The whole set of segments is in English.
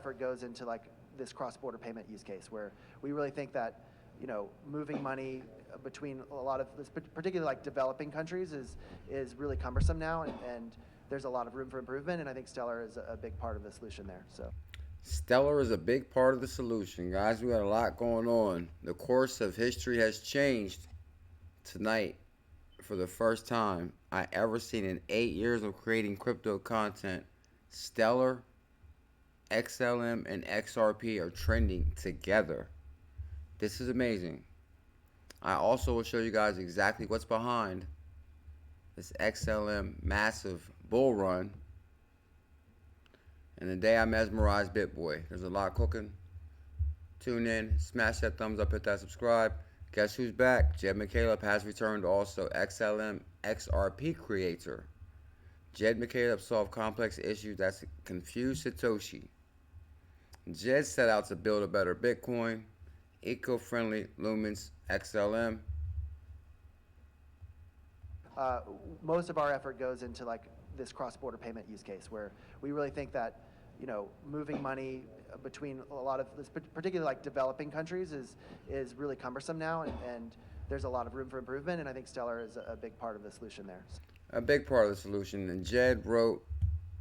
effort goes into like this cross-border payment use case where we really think that, you know, moving money between a lot of, particularly like developing countries, is really cumbersome now, and there's a lot of room for improvement, and I think Stellar is a big part of the solution there. So Stellar is a big part of the solution, guys. We got a lot going on. The course of history has changed tonight. For the first time I ever seen in 8 years of creating crypto content, Stellar, XLM, and XRP are trending together. This is amazing. I also will show you guys exactly what's behind this XLM massive bull run. And the day I mesmerized Bitboy. There's a lot cooking. Tune in, smash that thumbs up, hit that subscribe. Guess who's back? Jed McCaleb has returned, also XLM XRP creator. Jed McCaleb solved complex issues that confuse Satoshi. Jed set out to build a better Bitcoin, eco-friendly Lumens XLM. Most of our effort goes into like this cross-border payment use case where we really think that, you know, moving money between a lot of, particularly like developing countries, is really cumbersome now, and there's a lot of room for improvement, and I think Stellar is a big part of the solution there. A big part of the solution, and Jed wrote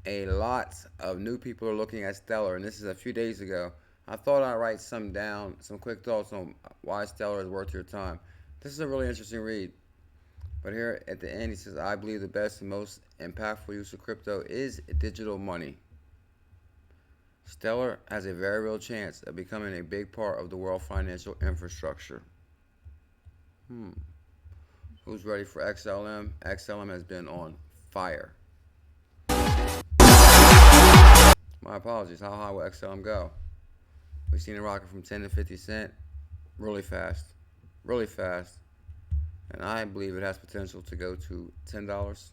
a lot of new people are looking at Stellar, and this is a few days ago. I thought I'd write some down, some quick thoughts on why Stellar is worth your time. This is a really interesting read. But here at the end, he says, I believe the best and most impactful use of crypto is digital money. Stellar has a very real chance of becoming a big part of the world financial infrastructure. Who's ready for XLM? XLM has been on fire. My apologies. How high will XLM go? We've seen it rocket from 10 to 50 cents really fast. Really fast. And I believe it has potential to go to $10.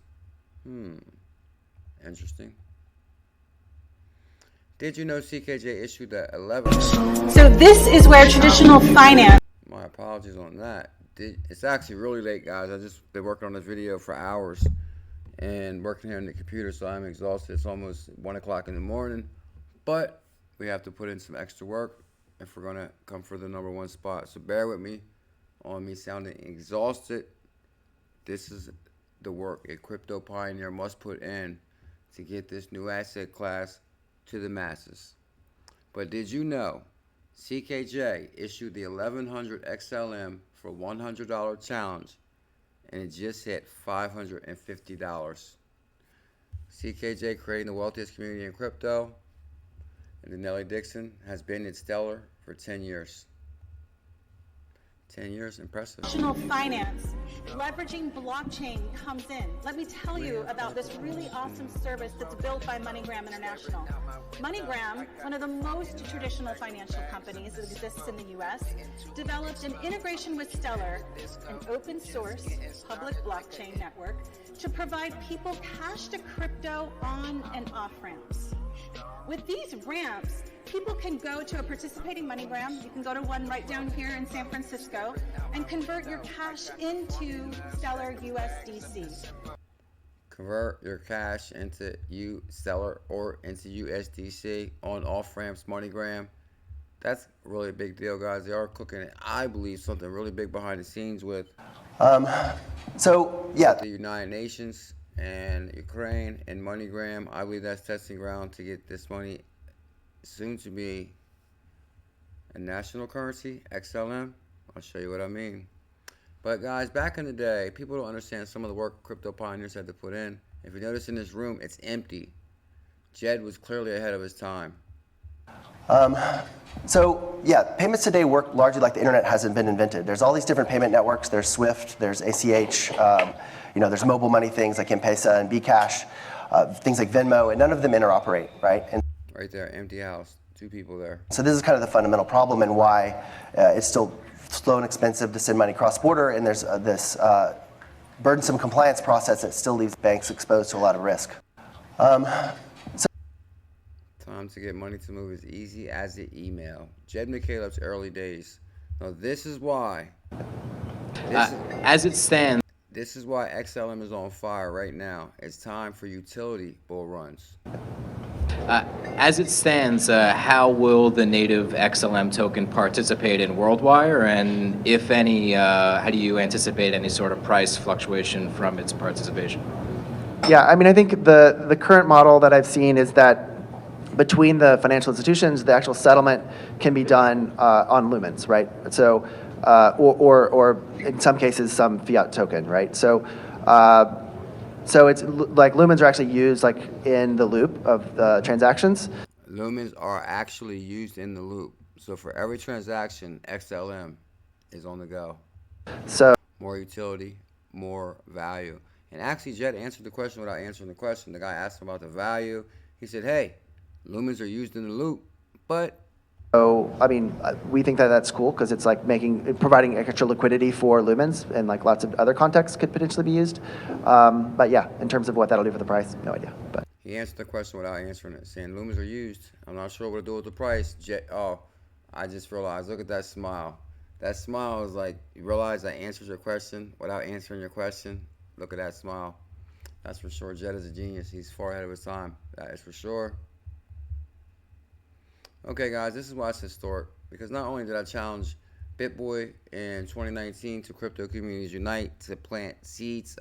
Interesting. Did you know CKJ issued the 11? So this is where traditional finance. My apologies on that. It's actually really late, guys. I just been working on this video for hours and working here on the computer, so I'm exhausted. It's almost 1 o'clock in the morning, but we have to put in some extra work if we're gonna come for the #1 spot. So bear with me on me sounding exhausted. This is the work a crypto pioneer must put in to get this new asset class to the masses. But did you know CKJ issued the 1100 XLM for $100 challenge, and it just hit $550. CKJ creating the wealthiest community in crypto, and Nelly Dixon has been at Stellar for 10 years. 10 years, impressive. Traditional finance, leveraging blockchain comes in. Let me tell you about this really awesome service that's built by MoneyGram International. MoneyGram, one of the most traditional financial companies that exists in the US, developed an integration with Stellar, an open source public blockchain network, to provide people cash to crypto on and off ramps. With these ramps, people can go to a participating MoneyGram. You can go to one right down here in San Francisco and convert your cash into Stellar USDC. Convert your cash into Stellar or into USDC on off-ramps MoneyGram. That's really a big deal, guys. They are cooking it. I believe something really big behind the scenes with the United Nations and Ukraine and MoneyGram. I believe that's testing ground to get this money soon to be a national currency, XLM. I'll show you what I mean. But guys, back in the day, people don't understand some of the work crypto pioneers had to put in. If you notice in this room, it's empty. Jed was clearly ahead of his time. Payments today work largely like the internet hasn't been invented. There's all these different payment networks. There's Swift, there's ACH, there's mobile money things like M-Pesa and Bcash, things like Venmo, and none of them interoperate, right? And right there, empty house, 2 people there. so this is kind of the fundamental problem and why it's still slow and expensive to send money cross-border, and there's this burdensome compliance process that still leaves banks exposed to a lot of risk. Time to get money to move as easy as the email. Jed McCaleb's early days. Now this is why. As it stands. This is why XLM is on fire right now. It's time for utility bull runs. As it stands, how will the native XLM token participate in WorldWire? And if any, how do you anticipate any sort of price fluctuation from its participation? Yeah, I mean, I think the current model that I've seen is that between the financial institutions, the actual settlement can be done on lumens, right? So, or in some cases, some fiat token, right? So, so it's like lumens are actually used like in the loop of the transactions. Lumens are actually used in the loop. So for every transaction, XLM is on the go. So More utility, more value. And actually, Jed answered the question without answering the question. The guy asked him about the value. He said, hey, lumens are used in the loop, but So, I mean, we think that that's cool because it's like providing extra liquidity for lumens and like lots of other contexts could potentially be used. But yeah, in terms of what that'll do for the price, no idea. But he answered the question without answering it, saying lumens are used. I'm not sure what to do with the price. I just realized, look at that smile. That smile is like, you realize I answered your question without answering your question. Look at that smile. That's for sure. Jed is a genius. He's far ahead of his time. That is for sure. Okay, guys, this is why it's historic. Because not only did I challenge Bitboy in 2019 to Crypto Communities Unite to plant seeds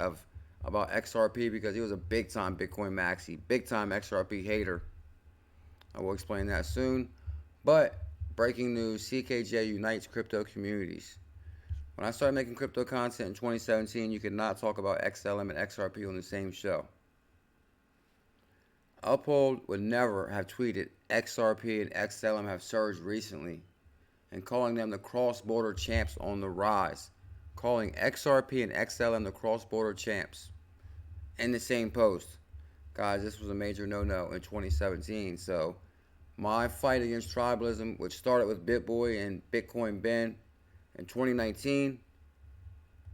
about XRP because he was a big-time Bitcoin maxi, big-time XRP hater. I will explain that soon. But breaking news, CKJ unites crypto communities. When I started making crypto content in 2017, you could not talk about XLM and XRP on the same show. Uphold would never have tweeted XRP and XLM have surged recently and calling them the cross-border champs on the rise. Calling XRP and XLM the cross-border champs in the same post. Guys, this was a major no-no in 2017. So my fight against tribalism, which started with Bitboy and Bitcoin Ben in 2019,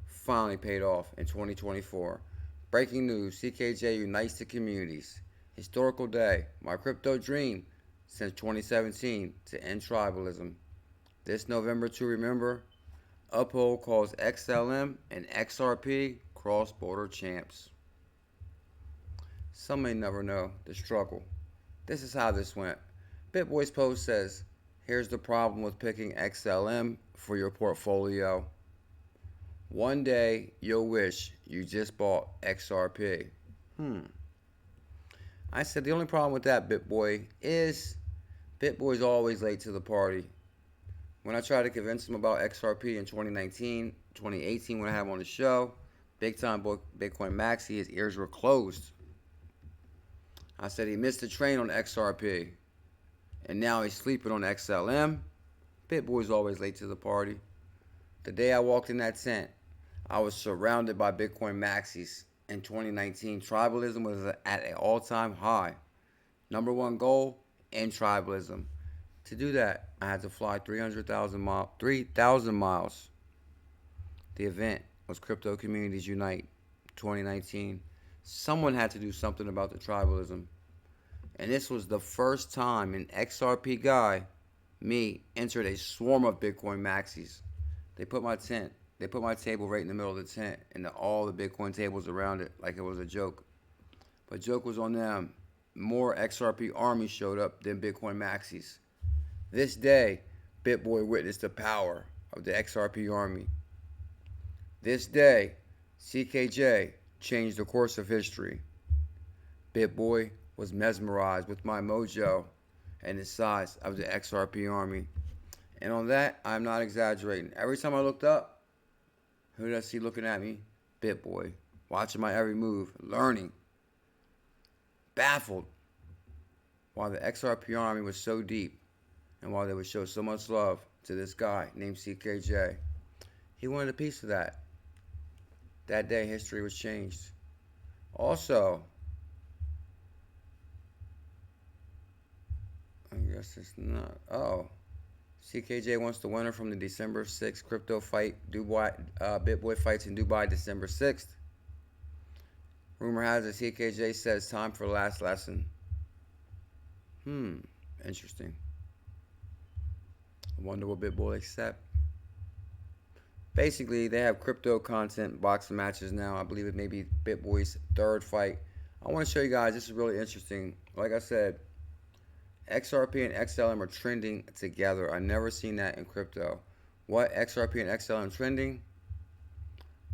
finally paid off in 2024. Breaking news, CKJ unites the communities. Historical day, my crypto dream since 2017 to end tribalism. This November to remember, Uphold calls XLM and XRP cross-border champs. Some may never know the struggle. This is how this went. Bitboy's post says, here's the problem with picking XLM for your portfolio. One day you'll wish you just bought XRP. I said the only problem with that, Bitboy, is Bitboy's always late to the party. When I tried to convince him about XRP in 2019, 2018 when I had him on the show, big time Bitcoin maxi, his ears were closed. I said he missed the train on XRP, and now he's sleeping on XLM. Bitboy's always late to the party. The day I walked in that tent, I was surrounded by Bitcoin maxis. In 2019, tribalism was at an all-time high. Number one goal, end tribalism. To do that, I had to fly 3,000 miles. The event was Crypto Communities Unite 2019. Someone had to do something about the tribalism. And this was the first time an XRP guy, me, entered a swarm of Bitcoin maxis. They put my table right in the middle of the tent and all the Bitcoin tables around it like it was a joke. But joke was on them. More XRP Army showed up than Bitcoin maxis. This day, Bitboy witnessed the power of the XRP Army. This day, CKJ changed the course of history. Bitboy was mesmerized with my mojo and the size of the XRP Army. And on that, I'm not exaggerating. Every time I looked up, who did I see looking at me? Bitboy. Watching my every move, learning. Baffled why the XRP Army was so deep and why they would show so much love to this guy named CKJ. He wanted a piece of that. That day, history was changed. Also, I guess it's not. Oh, CKJ wants the winner from the December 6th crypto fight. Bitboy fights in Dubai December 6th. Rumor has it CKJ says time for the last lesson. Interesting. I wonder what Bitboy accept. Basically, they have crypto content boxing matches now. I believe it may be Bitboy's third fight. I want to show you guys, this is really interesting. Like I said, XRP and XLM are trending together. I never seen that in crypto. What XRP and XLM trending?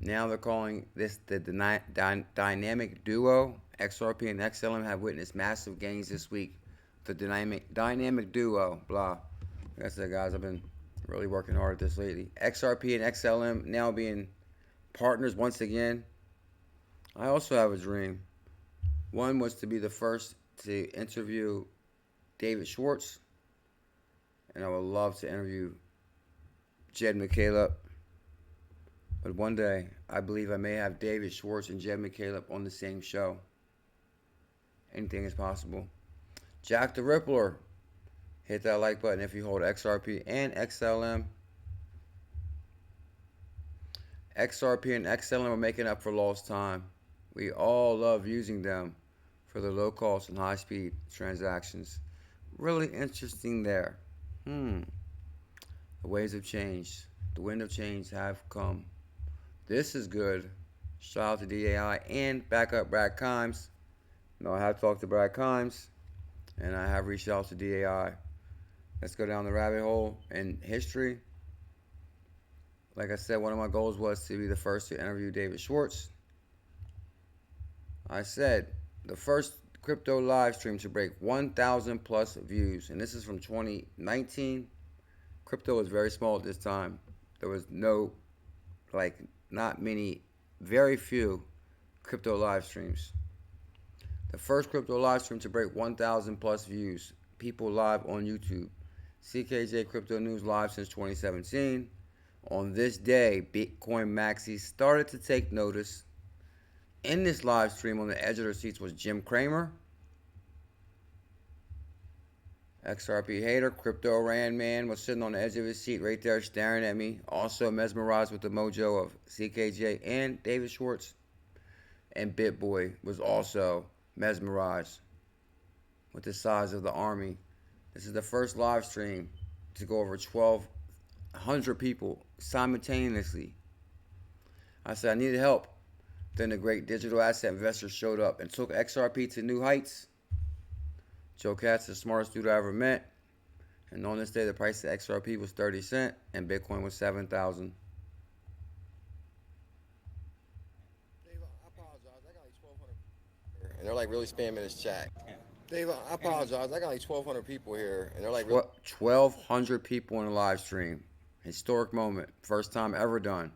Now they're calling this the dynamic duo. XRP and XLM have witnessed massive gains this week. The dynamic duo, blah. Like I said, guys, I've been really working hard at this lately. XRP and XLM now being partners once again. I also have a dream. One was to be the first to interview David Schwartz, and I would love to interview Jed McCaleb. But one day, I believe I may have David Schwartz and Jed McCaleb on the same show. Anything is possible. Jack the Rippler. Hit that like button if you hold XRP and XLM. XRP and XLM are making up for lost time. We all love using them for the low cost and high speed transactions. Really interesting there. The ways have changed. The wind of change have come. This is good. Shout out to DAI and backup Brad Kimes. I have talked to Brad Kimes, and I have reached out to DAI. Let's go down the rabbit hole in history. Like I said, one of my goals was to be the first to interview David Schwartz. I said the first crypto live stream to break 1,000 plus views, and this is from 2019. Crypto was very small at this time. There was not many, very few crypto live streams. The first crypto live stream to break 1,000 plus views. People live on YouTube. CKJ Crypto News live since 2017. On this day, Bitcoin maxis started to take notice. In this live stream, on the edge of their seats was Jim Cramer, XRP hater, Crypto Ran Man was sitting on the edge of his seat right there staring at me. Also mesmerized with the mojo of CKJ and David Schwartz. And Bitboy was also mesmerized with the size of the army. This is the first live stream to go over 1,200 people simultaneously. I said I needed help. Then the great digital asset investors showed up and took XRP to new heights. Joe Katz, the smartest dude I ever met. And on this day, the price of XRP was 30 cents and Bitcoin was 7,000. Dave, I apologize. I got like 1,200. And they're like really spamming this chat. Dave, I apologize. I got like 1,200 people here, and they're like... 1,200 people in a live stream. Historic moment. First time ever done.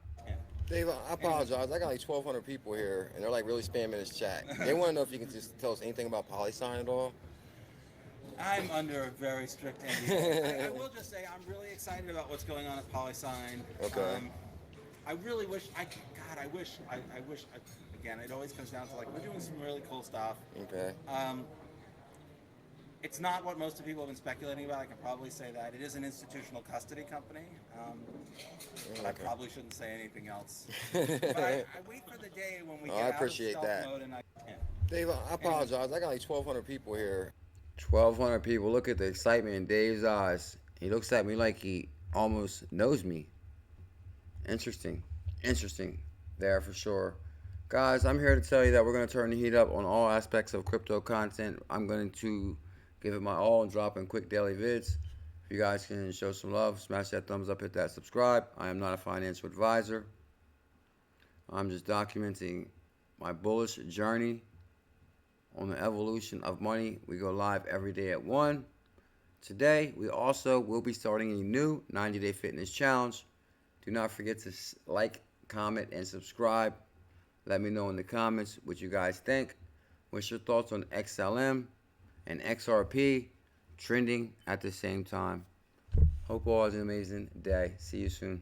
Dave, I apologize. I got like 1,200 people here, and they're like really spamming this chat. They want to know if you can just tell us anything about PolySign at all. I'm under a very strict NDA. I will just say I'm really excited about what's going on at PolySign. Okay. I really wish I wish again, it always comes down to like we're doing some really cool stuff. Okay. It's not what most of people have been speculating about. I can probably say that. It is an institutional custody company. But I probably shouldn't say anything else. But I wait for the day when we get out of stealth mode and Dave, I apologize. I got like 1,200 people here. 1,200 people. Look at the excitement in Dave's eyes. He looks at me like he almost knows me. Interesting there for sure. Guys, I'm here to tell you that we're going to turn the heat up on all aspects of crypto content. I'm going to give it my all and drop in quick daily vids. If you guys can show some love, smash that thumbs up, hit that subscribe. I am not a financial advisor. I'm just documenting my bullish journey on the evolution of money. We go live every day at 1. Today, we also will be starting a new 90-day fitness challenge. Do not forget to like, comment, and subscribe. Let me know in the comments what you guys think. What's your thoughts on XLM and XRP trending at the same time? Hope all has an amazing day. See you soon.